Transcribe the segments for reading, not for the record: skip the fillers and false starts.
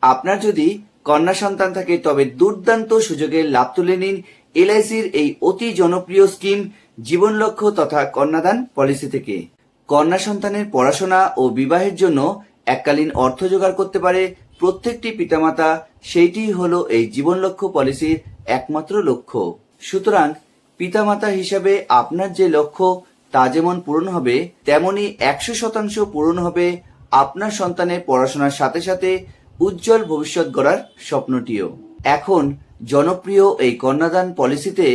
আপনার যদি কন্যা সন্তান থাকে তবে দুর্দান্ত সুযোগের লাভ তুলে নিন এলআইসির এই অতি জনপ্রিয় স্কিম জীবন লক্ষ্য তথা কন্যাদান পলিসি থেকে। কন্যা সন্তানের পড়াশোনা ও বিবাহের জন্য এককালীন অর্থ জোগাড় করতে পারে প্রত্যেকটি পিতামাতা, সেইটি হলো এই জীবন লক্ষ্য পলিসির একমাত্র লক্ষ্য। সুতরাং পিতামাতা হিসাবে আপনার যে লক্ষ্য তা যেমন পূরণ হবে, তেমনি 100% পূরণ হবে আপনার সন্তানের পড়াশোনার সাথে সাথে উজ্জ্বল ভবিষ্যৎ গড়ার স্বপ্নটিও। এখন জনপ্রিয় এই কন্যাদান পলিসিতে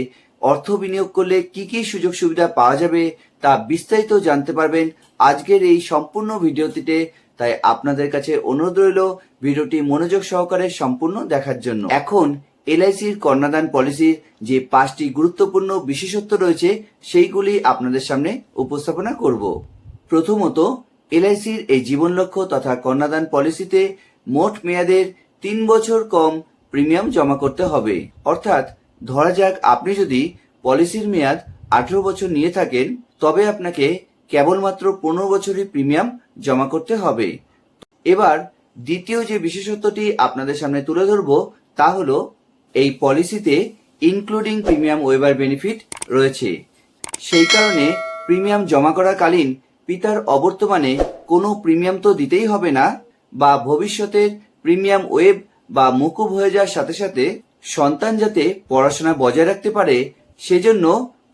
অর্থ বিনিয়োগ করলে কি কি সুযোগ সুবিধা পাওয়া যাবে তা বিস্তারিত জানতে পারবেন আজকের এই সম্পূর্ণ ভিডিওটিতে। তাই আপনাদের কাছে অনুরোধ রইল ভিডিওটি মনোযোগ সহকারে সম্পূর্ণ দেখার জন্য। এখন এলআইসির কন্যাদান পলিসির যে 5টি গুরুত্বপূর্ণ বিশেষত্ব রয়েছে সেইগুলি আপনাদের সামনে উপস্থাপনা করব। প্রথমত, এলআইসির এই জীবন লক্ষ্য তথা কন্যাদান পলিসিতে মোট মেয়াদের 3 বছর কম প্রিমিয়াম জমা করতে হবে। অর্থাৎ ধরা যাক আপনি যদি পলিসির মেয়াদ 18 বছর নিয়ে থাকেন, তবে আপনাকে কেবলমাত্র 15 বছরই প্রিমিয়াম জমা করতে হবে। এবার দ্বিতীয় যে বিশেষত্বটি আপনাদের সামনে তুলে ধরব তা হলো এই পলিসিতে ইনক্লুডিং প্রিমিয়াম ওয়েভার বেনিফিট রয়েছে। সেই কারণে প্রিমিয়াম জমা করাকালীন পিতার অবর্তমানে কোনো প্রিমিয়াম তো দিতেই হবে না, বা ভবিষ্যতের প্রিমিয়াম ওয়েভ বা মকুব হয়ে যাওয়ার সাথে সাথে সন্তান যাতে পড়াশোনা বজায় রাখতে পারে সেজন্য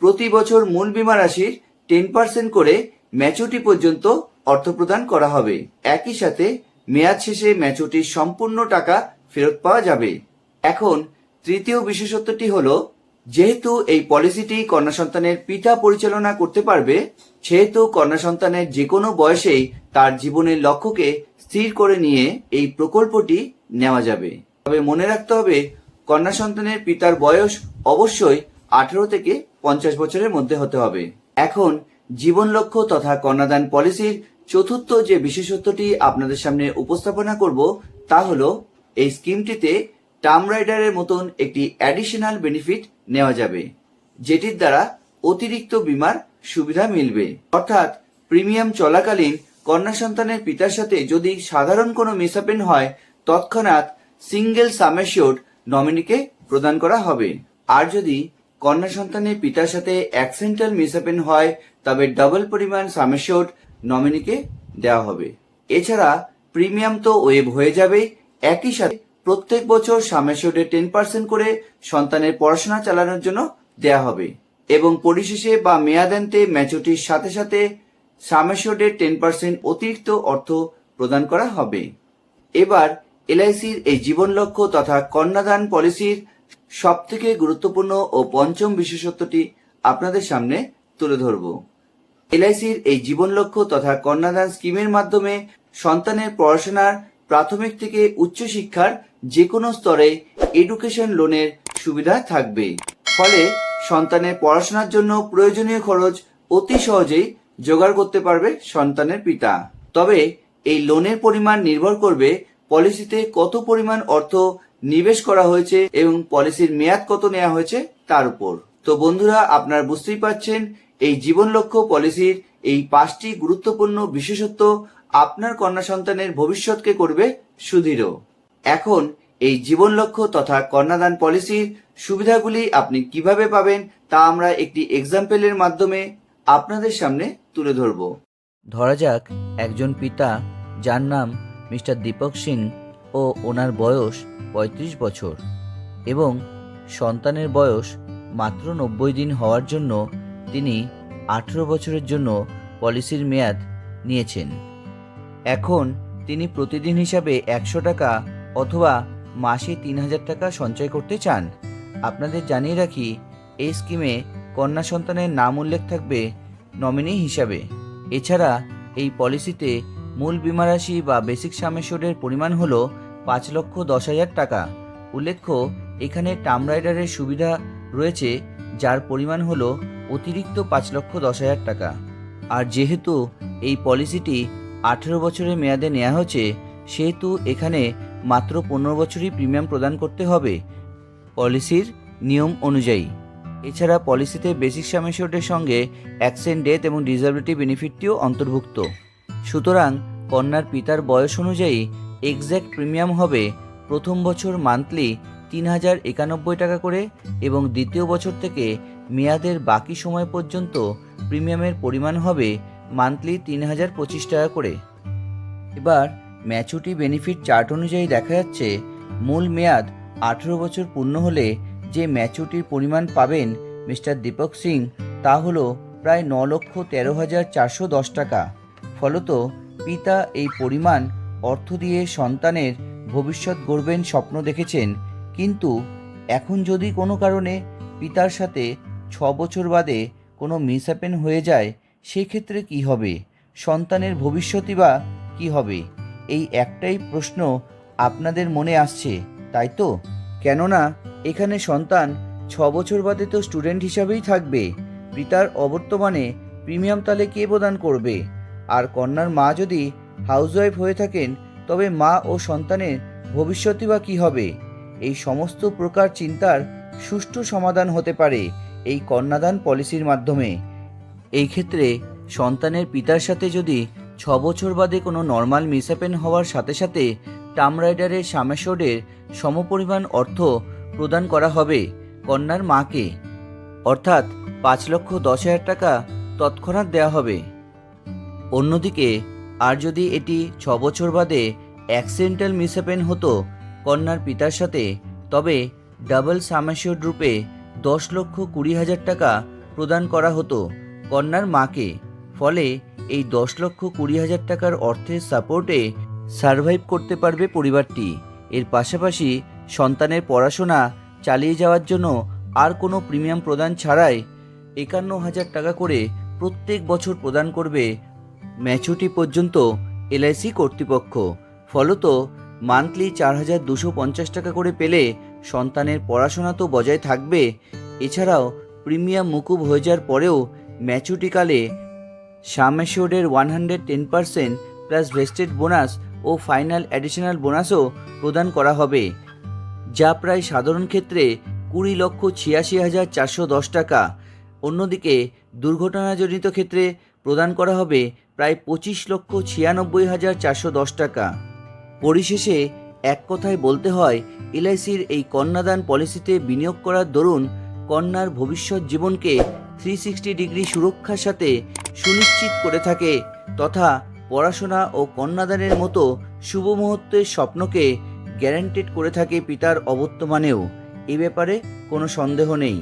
প্রতি বছর মূল বীমা রাশির 10% করে ম্যাচুরিটি পর্যন্ত অর্থ প্রদান করা হবে। একই সাথে মেয়াদ শেষে ম্যাচুরিটির সম্পূর্ণ টাকা ফেরত পাওয়া যাবে। এখন তৃতীয় বিশেষত্বটি হলো, যেহেতু এই পলিসিটি কন্যা সন্তানের পিতা পরিচালনা করতে পারবে, সেহেতু কন্যা সন্তানের যে কোনো বয়সেই তার জীবনের লক্ষ্যকে স্থির করে নিয়ে এই প্রকল্পটি নেওয়া যাবে। তবে মনে রাখতে হবে কন্যা সন্তানের পিতার বয়স অবশ্যই 18 থেকে 50 বছরের মধ্যে হতে হবে। এখন জীবন লক্ষ্য তথা কন্যাদান পলিসির চতুর্থ যে বিশেষত্বটি আপনাদের সামনে উপস্থাপনা করব তা হলো, এই স্কিমটিতে টার্ম রাইডারের মতন একটি অ্যাডিশনাল বেনিফিট নেওয়া যাবে, যেটির দ্বারা অতিরিক্ত বীমার সুবিধা মিলবে। অর্থাৎ প্রিমিয়াম চলাকালীন কন্যা সন্তানের পিতার সাথে যদি সাধারণ কোনো মিসহ্যাপেন হয়, তৎক্ষণাৎ সিঙ্গেল সাম অ্যাসিওর্ড নমিনিকে প্রদান করা হবে। আর যদি কন্যা সন্তানের পিতার সাথে অ্যাক্সিডেন্টাল মিসহ্যাপেন হয়, তবে ডাবল পরিমাণ সাম অ্যাসিওর্ড নমিনিকে দেওয়া হবে। এছাড়া প্রিমিয়াম তো ওয়েভ হয়ে যাবে, একই সাথে প্রত্যেক বছর সাম অ্যাসিওর্ডের 10% করে সন্তানের পড়াশোনা চালানোর জন্য দেওয়া হবে এবং পরিশেষে বা মেয়াদান্তে ম্যাচুরিটির সাথে সাথে সাম অ্যাসিওর্ডের 10% অতিরিক্ত অর্থ প্রদান করা হবে। এবার এলআইসির এই জীবন লক্ষ্য তথা কন্যাদান পলিসির সবথেকে গুরুত্বপূর্ণ ও পঞ্চম বিশেষত্বটি আপনাদের সামনে তুলে ধরব। এলআইসির এই জীবন লক্ষ্য তথা কন্যাদান স্কিমের মাধ্যমে সন্তানের পড়াশোনার প্রাথমিক থেকে উচ্চশিক্ষার যে কোনো স্তরে এডুকেশন লোনের সুবিধা থাকবে। ফলে সন্তানের পড়াশোনার জন্য প্রয়োজনীয় খরচ অতি সহজেই জোগাড় করতে পারবে সন্তানের পিতা। তবে এই লোনের পরিমাণ নির্ভর করবে পলিসিতে কত পরিমাণ অর্থ নিবেশ করা হয়েছে এবং পলিসির মেয়াদ কত নেওয়া হয়েছে তার উপর। তো বন্ধুরা, আপনারা বুঝতেই পারছেন এই জীবন লক্ষ্য পলিসির এই 5টি গুরুত্বপূর্ণ বিশেষত্ব আপনার কন্যা সন্তানের ভবিষ্যৎকে করবে সুদৃঢ়। এখন এই জীবন লক্ষ্য তথা কন্যাদান পলিসির সুবিধাগুলি আপনি কিভাবে পাবেন তা আমরা একটি এক্সাম্পলের মাধ্যমে আপনাদের সামনে তুলে ধরব। ধরা যাক একজন পিতা যার নাম মিস্টার দীপক সিং ও ওনার বয়স 35 বছর এবং সন্তানের বয়স মাত্র 90 দিন হওয়ার জন্য তিনি 18 বছরের জন্য পলিসির মেয়াদ নিয়েছেন। এখন তিনি প্রতিদিন হিসাবে 100 টাকা অথবা মাসে 3000 টাকা সঞ্চয় করতে চান। আপনাদের জানিয়ে রাখি, এই স্কিমে কন্যা সন্তানের নাম উল্লেখ থাকবে নমিনি হিসাবে। এছাড়া এই পলিসিতে মূল বীমা রাশি বা বেসিক সাম অ্যাসিওর্ডের পরিমাণ হলো 5,10,000 টাকা। উল্লেখ্য, এখানে টার্ম রাইডারের সুবিধা রয়েছে যার পরিমাণ হলো অতিরিক্ত 5,10,000 টাকা। আর যেহেতু এই পলিসিটি 18 বছরের মেয়াদে নেওয়া হয়েছে, সেহেতু এখানে মাত্র 15 বছরই প্রিমিয়াম প্রদান করতে হবে পলিসির নিয়ম অনুযায়ী। এছাড়া পলিসিতে বেসিক সাম অ্যাসিওর্ডের সঙ্গে অ্যাক্সিডেন্ট, ডেথ এবং ডিসএবিলিটি বেনিফিটটিও অন্তর্ভুক্ত। সুতরাং কন্যার পিতার বয়স অনুযায়ী এক্স্যাক্ট প্রিমিয়াম হবে প্রথম বছর মান্থলি 3091 টাকা করে এবং দ্বিতীয় বছর থেকে মেয়াদের বাকি সময় পর্যন্ত প্রিমিয়ামের পরিমাণ হবে মান্থলি 3025 টাকা করে। এবার ম্যাচুরিটি বেনিফিট চার্ট অনুযায়ী দেখা যাচ্ছে মূল মেয়াদ 18 বছর পূর্ণ হলে যে ম্যাচুরিটির পরিমাণ পাবেন মিস্টার দীপক সিং তা হলো প্রায় 9,13,410 টাকা। ফলত পিতা এই পরিমাণ অর্থ দিয়ে সন্তানের ভবিষ্যৎ গড়বেন স্বপ্ন দেখেছেন, কিন্তু এখন যদি কোনো কারণে পিতার সাথে 6 বছর বাদে কোনো মিসহ্যাপেন হয়ে যায়, সেক্ষেত্রে কি হবে? সন্তানের ভবিষ্যৎই বা কী হবে? এই একটাই প্রশ্ন আপনাদের মনে আসছে, তাই তো? কেননা এখানে সন্তান 6 বছর বাদে তো স্টুডেন্ট হিসাবেই থাকবে। পিতার অবর্তমানে প্রিমিয়াম তাহলে কে প্রদান করবে? আর কন্যার মা যদি হাউসওয়াইফ হয়ে থাকেন তবে মা ও সন্তানের ভবিষ্যৎই বা কী হবে? এই সমস্ত প্রকার চিন্তার সুষ্ঠু সমাধান হতে পারে এই কন্যাদান পলিসির মাধ্যমে। এই ক্ষেত্রে সন্তানের পিতার সাথে যদি 6 বছর বাদে কোনো নর্মাল মিসহ্যাপেন হওয়ার সাথে সাথে টার্ম রাইডারের সামেশোডের সমপরিমাণ অর্থ প্রদান করা হবে কন্যার মাকে, অর্থাৎ 5,10,000 টাকা তৎক্ষণাৎ দেওয়া হবে। অন্যদিকে আর যদি এটি 6 বছর বাদে অ্যাক্সিডেন্টাল মিসহ্যাপেন হতো কন্যার পিতার সাথে, তবে ডাবল সামেশিওর রূপে 10,20,000 টাকা প্রদান করা হতো কন্যার মাকে। ফলে এই 10,20,000 টাকার অর্থের সাপোর্টে সারভাইভ করতে পারবে পরিবারটি। এর পাশাপাশি সন্তানের পড়াশোনা চালিয়ে যাওয়ার জন্য আর কোনো প্রিমিয়াম প্রদান ছাড়াই 51,000 টাকা করে প্রত্যেক বছর প্রদান করবে ম্যাচুরিটি পর্যন্ত LIC কর্তৃপক্ষ। ফলত মান্থলি 4,250 টাকা করে পেলে সন্তানের পড়াশোনা তো বজায় থাকবে, এছাড়াও প্রিমিয়াম মুকুব হয়ে যাওয়ার পরেও ম্যাচুরিটিকালে সাম অ্যাসিওর্ডের 110% প্লাস ভেস্টেড বোনাস ও ফাইনাল অ্যাডিশনাল বোনাসও প্রদান করা হবে, যা প্রায় সাধারণ ক্ষেত্রে 20,86,410 টাকা। অন্যদিকে দুর্ঘটনাজনিত ক্ষেত্রে প্রদান করা হবে প্রায় 25,96,410 টাকা। পরিশেষে এক কথায় বলতে হয়, LICর এই কন্যাদান পলিসিতে বিনিয়োগ করার দরুন কন্যার ভবিষ্যৎ জীবনকে 360 ডিগ্রি সুরক্ষার সাথে সুনিশ্চিত করে থাকে, তথা পড়াশোনা ও কন্যাদানের মতো শুভ মুহূর্তের স্বপ্নকে গ্যারান্টেড করে থাকে পিতার অবর্তমানেও। এ ব্যাপারে কোনো সন্দেহ নেই।